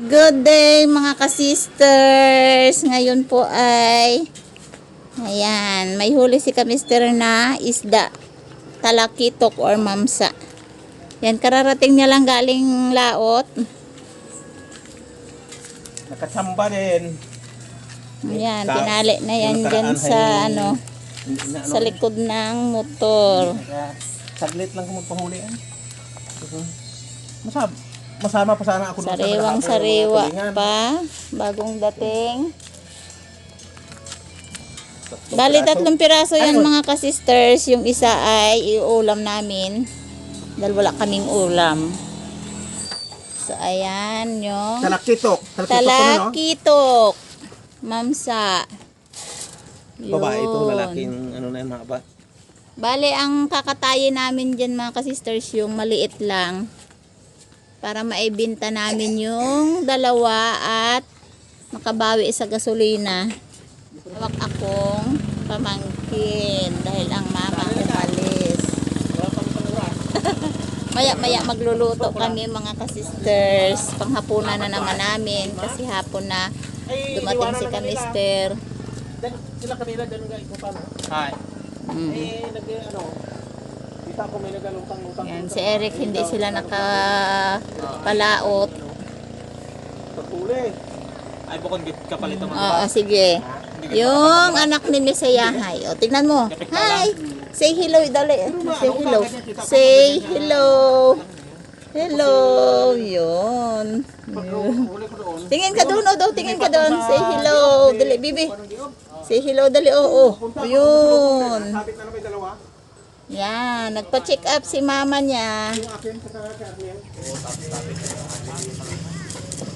Good day mga ka-sisters. Ngayon po ay ayan, may huli si ka-mister na isda, talakitok or mamsa. Yan, kararating niya lang galing laot. Nakachamba din. Ayan, tinali na yan dyan sa sa likod ng motor. Saglit lang kung magpahuli. Masama pa sana ako. Sariwang sariwa pa, bagong dating. Bali 3 piraso yan mga ka-sisters. Yung isa ay iulam namin dahil wala kaming ulam. So ayan yung Talakitok. talakitok, mamsa. Babae ito, lalaking ano na yung mga ba. Bali ang kakatayin namin dyan mga ka-sisters yung maliit lang para maibenta namin yung dalawa at makabawi sa gasolina. Tawag akong pamangkin dahil ang mama umalis. Maya magluluto kami mga ka-sisters. Panghapunan na naman namin kasi hapon na dumating si ka-mister. Sila kanila dyan nga ikutan. Hi. Kita ko may nagalutang-lutang. Yan, si Eric hindi sila nakapalaot. Pagpuli. Ay, bukod kapalit naman. Oo, sige. Yung anak ni Miss Yahay. O, tingnan mo. Hi! Say hello, dali. Say hello. Say hello. Hello. Yun. Tingin ka doon, o daw. Tingin ka doon. Say hello. Dali, bibi. Say hello, dali. Oo. Yun. Sabit na may dalawa. Yan. Nagpa-check up si mama niya. Yung akin sa karate at niyan.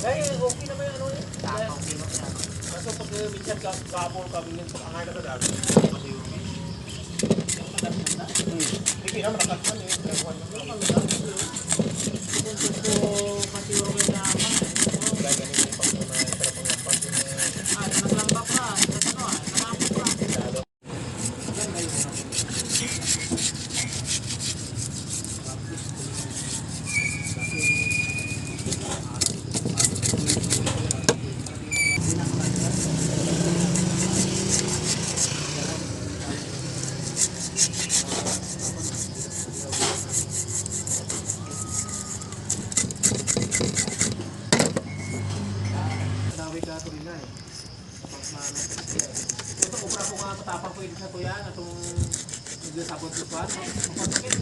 Dahil okay naman yung ano eh. Kaso pag minsan gabol kami yun, pag angay na ka dami. Hindi na matakas man eh. Ito ubra ko nga matapang ko sa kuya na itong nagsasabot ko pa. Mapagkakit.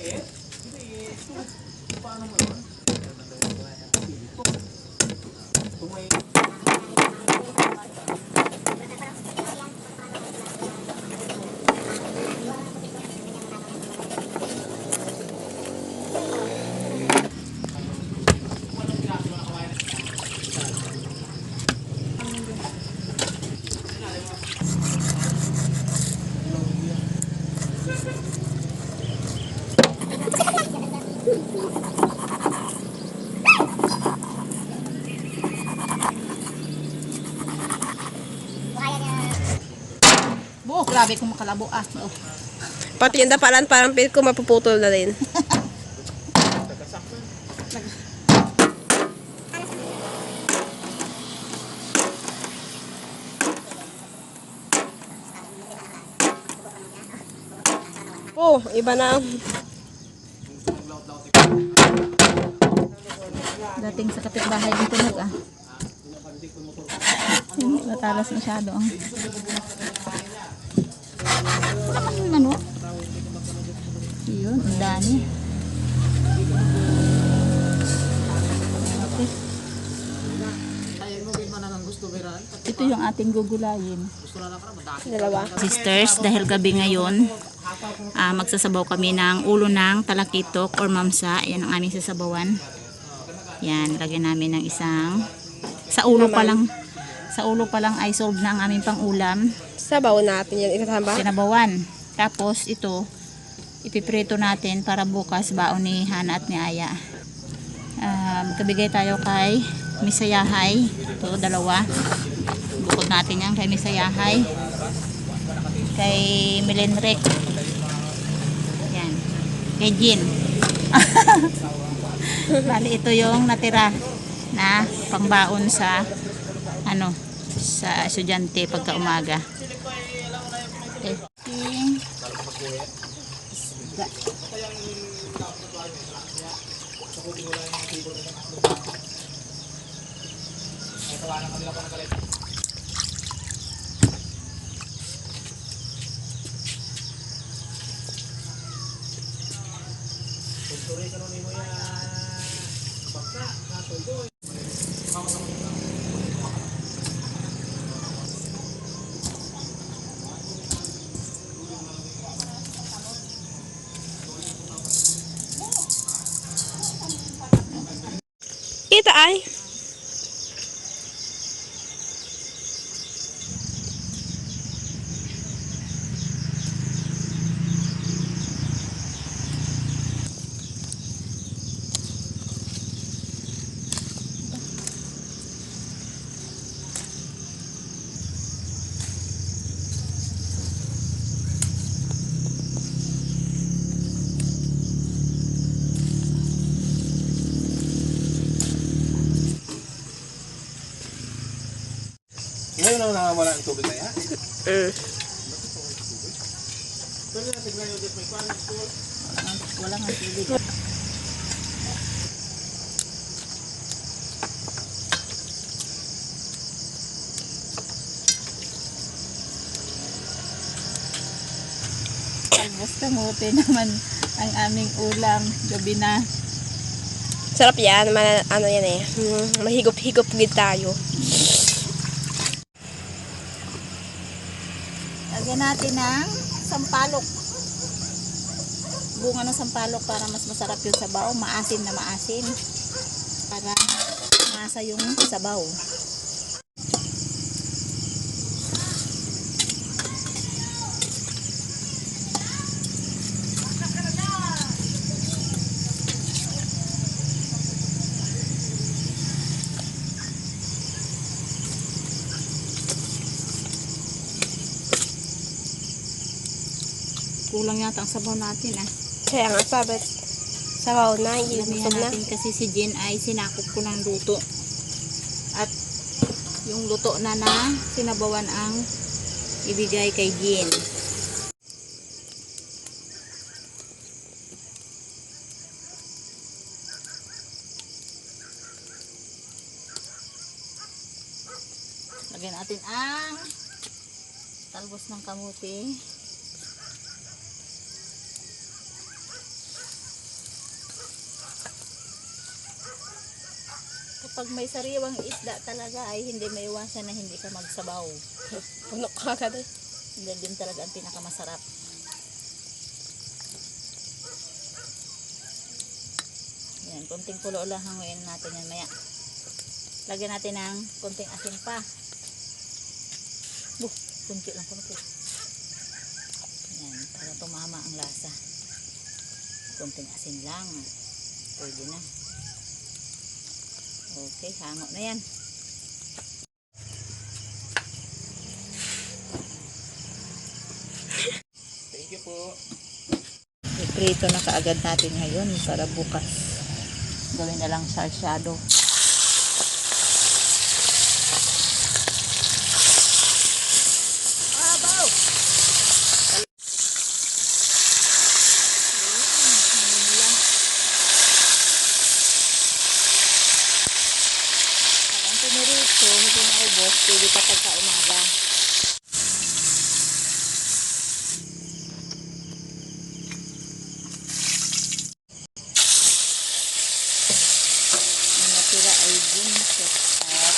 Eh? Paano mo naman? Tumay. Oh, grabe kung makalabo. Oh. Pati yung dapalan parang feel ko mapuputol na rin. Oh, iba na. Dating sa kapitbahay dito hindi matalas masyado ang ano? Yun, ang dami. Ito yung ating gugulayin. Dalawa. Sisters, dahil gabi ngayon, magsasabaw kami ng ulo ng talakitok or mamsa. Yan ang aming sasabawan. Yan, lagyan namin ng isang sa ulo pa lang ay solve na ang aming pang-ulam. Sabaw natin yan. Isasamba? Sinabawan. Tapos ito, ipiprito natin para bukas baon ni Hana at ni Aya. Magkabigay tayo kay Misayahay. Ito, dalawa. Bukod natin yan kay Misayahay. Kay Milenrek. Yan. Kay Jean. Bali, ito yung natira na pangbaon sa sa estudyante pagka umaga. Okay. Kita ay. Ngayon lang nakawala ang tubig na yan. Mm. Pero natignan yung may kwan. Wala nga tubig. Talbos kamote naman ang aming ulam gabi na. Sarap yan. Ano yan eh. Mahigop-higop gid tayo. Lagyan natin ng sampalok. Bunga ng sampalok para mas masarap yung sabaw. Maasim na maasim. Para masa yung sabaw. Kulang yata ang sabaw natin Kaya nga sabi. Sabaw na. Ilamihan Ilusog na. natin kasi si Jen ay sinakop ko ng luto. At yung luto na sinabawan ang ibigay kay Jen. Lagyan natin ang talbos ng kamuti. Kapag may sariwang isda talaga ay hindi maiwasan na hindi ka magsabaw. Puno ka agad eh. Hindi din talaga ang pinakamasarap. Yan, konting kulo lang hanguin natin yan maya. Lagyan natin ng konting asin pa. Kunti lang kuno po. Yan, para tumama ang lasa. Konting asin lang. Pwede na. Okay, hango na yan. Thank you po. Iprito na kaagad natin ngayon para bukas gawin na lang sarsyado. Hindi na ubos, pwede pa pagka umaga. Ang natira ay ginsek at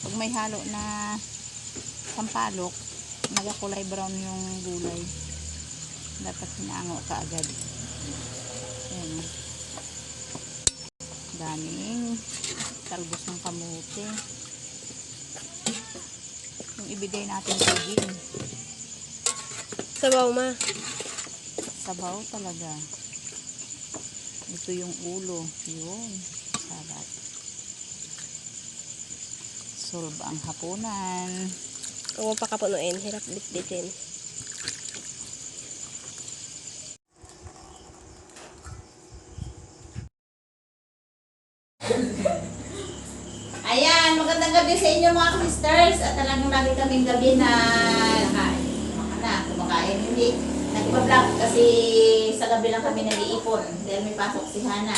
pag may halo na sampalok, nagakulay brown yung gulay. Dapat hinaango ka agad. Ayan. Daming talbos ng kamote. Yung ibigay natin sa Jin. Sabaw ma. Sabaw talaga. Ito yung ulo. Yun. Sarap. Solve ang hapunan. Huwag mo pakapunuin. Hirap bitbitin. Ayan, magandang gabi sa inyo mga sisters. At talagang lagi kaming gabi na kumakain. Hindi, nag-vlog kasi sa gabi lang kami nag-iipon dahil may pasok si Hana.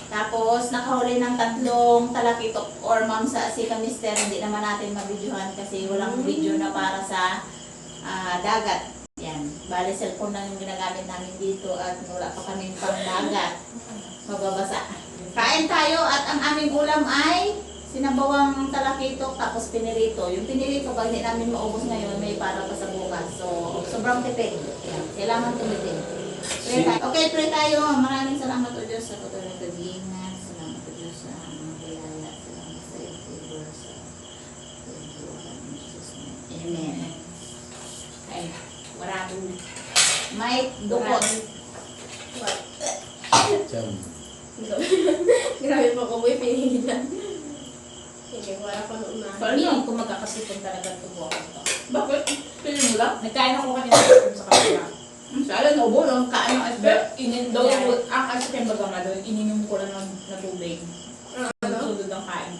Tapos, nakahuli ng 3 talakitok or mamsa si kamister. Hindi naman natin mabidyohan kasi walang video na para sa dagat. Yan, bali cellphone lang yung ginagamit namin dito at wala pa kami pang dagat. Mababasa. Kain tayo at ang aming ulam ay sinabawang talakitok tapos pinirito. Yung pinirito, pag hindi namin maubos ngayon, may para pa sa bukas. So, sobrang tipid. Yan. Kailangan tumitin. Pray tayo. Okay, pray tayo. Maraming salamat o Diyos sa patuloy na kagiingan. Salamat o Diyos sa mga kayaya. Salamat sa iyo, favor sa pagbuhan ng Jesus. Amen. Ay, maraming may dukot. What? Jam. Grabe pa ko boy, pinigilan. Sige, wala pa noon na. Feeling ko magkakasipon talaga tubo ako ito. Bakit? Piling mo lang? Nagkain ako kanina sa kanila. Sa alam, naubo lang. Kain ng Pero, asbet. daw ang asipin baga nga doon, ininom ko lang ng tubig. Ano? Tulad ng kain.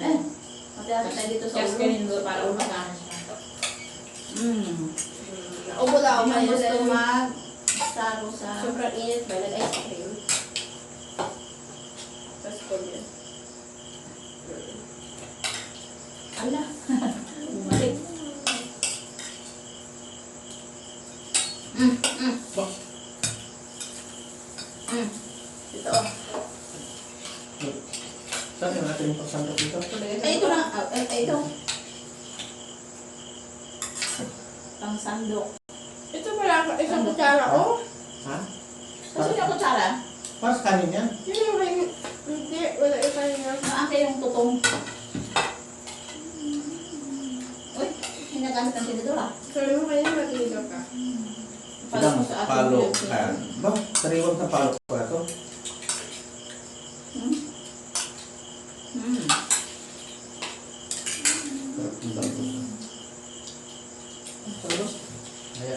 Matiyasa tayo dito sa Yes, ulo. kanin doon para umagana siya. Ubo lang ako Yung kayo gusto dahil mag-saro sa... sobrang init ba? Nag-ice cream. Tapos ko yun. Ala. Bumalik. Ito. Saan yung natin yung pagsandok dito? Ay, ito lang. Ito. Pang sandok. Ito pala, isang kutsara ko. Ha? Kasi yung kutsara, Para sa kanin yan? Yun yung ring. Hindi, wala isa niya. maake yung tutong. Uy, hinagamit ng tinidora. Sabi mo kayo matinigaw ka. Ilang palo. Ba? Sariwang sa palo pa ito? Tulog. Kaya.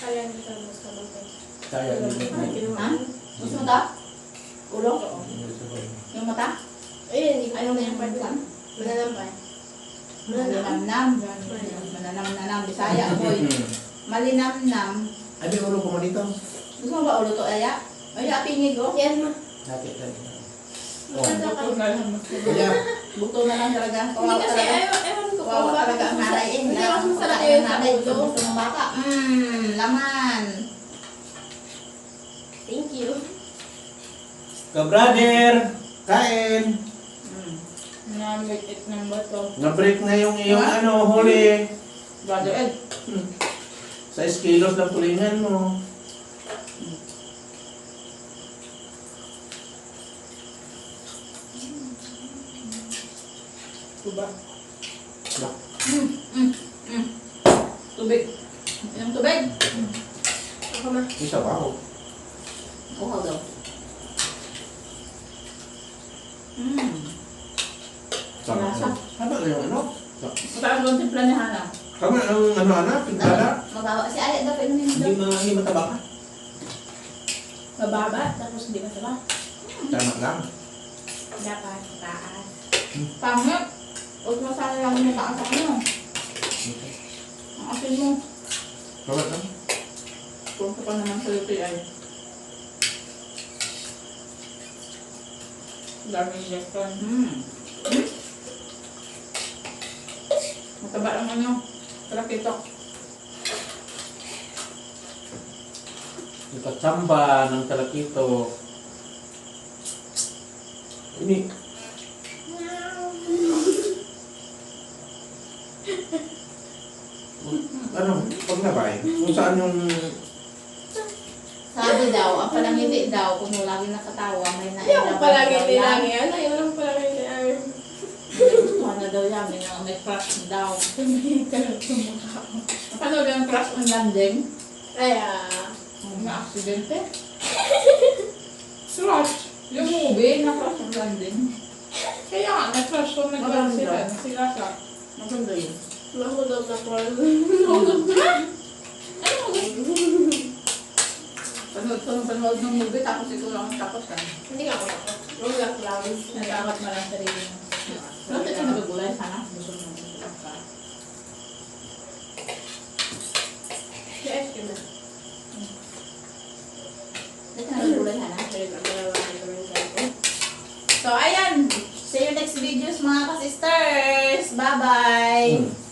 Kaya hindi ka mas kabantay. Kaya. Ha? Gusto mo ta? Ulo? Yung mata? Ayun, hindi ko Ayaw na yung pagkuhan? Mananampay. Malinamnam. Mananam-nanam. Bisaya, boy. Malinamnam. Ay, may ulo ko mo dito. Gusto mo ba ulo to, Aya? Aya, pingig ko. Yan ma. Dati ka. Oh. Maganda ka. Buto na lang. Kaya. Buto na lang talaga. Hindi Kawawa kasi, talaga. ewan ko Kawawa kung talaga ang nanay. Hindi Lahat mas ng masarap pagkain yun ng sa nanay. ulo. Gusto ng bata. Laman. Thank you. Ka-brother! Kain! Namit ng bato. Na-break na yung iyong huli. Brother Ed. 6 kilos lang tulingan mo. Diba? Tubig. Yung tubig. Ako ma. Isa pa ako. Uhaw daw. Lasa. Tama na yung ano? Mataas doon timpla ni Hana. Tama ang ano, pintada. Mabawa. Si Aya daw, painumin mo daw. Hindi mataba ka. Mababa, tapos hindi masama. Tama lang. Dapat taas. Pangit. Huwag mo sana lang yung taas sa ano. Ang asin mo. Tama lang. Kung ka pa naman sa UTI. Dami injection. Mataba ang ano. Talakitok. Yung katsamba ng talakito. Ini. Ano? Pag nabay? Kung saan yung... Sabi daw, ang palangiti daw, kung lagi nakatawa, may Hindi ako nailabas palagi daw yan. nilang yan. Ayun lang palagi nilang. May gustuhan na daw yan, may crush daw. Paano yung crash on landing? Ay, Na aksidente? Crash. Yung movie, na crash on landing. Kaya nga, na-crash kung nag-crash sila. Sila sa. Maganda yun. Nahulog na po. Panood ng movie, tapos ito lang tapos ka. Hindi nga ako takot. Ulak lang. Natakot mo lang sarili mo. Bakit ka nagagulay sana? Gusto mo nagagulay ka. Si ice cream na. Bakit ka nagagulay sana? Ayun, ang malawakan ko rin sa ito. So, ayan. See you next videos mga ka-sisters. Bye-bye.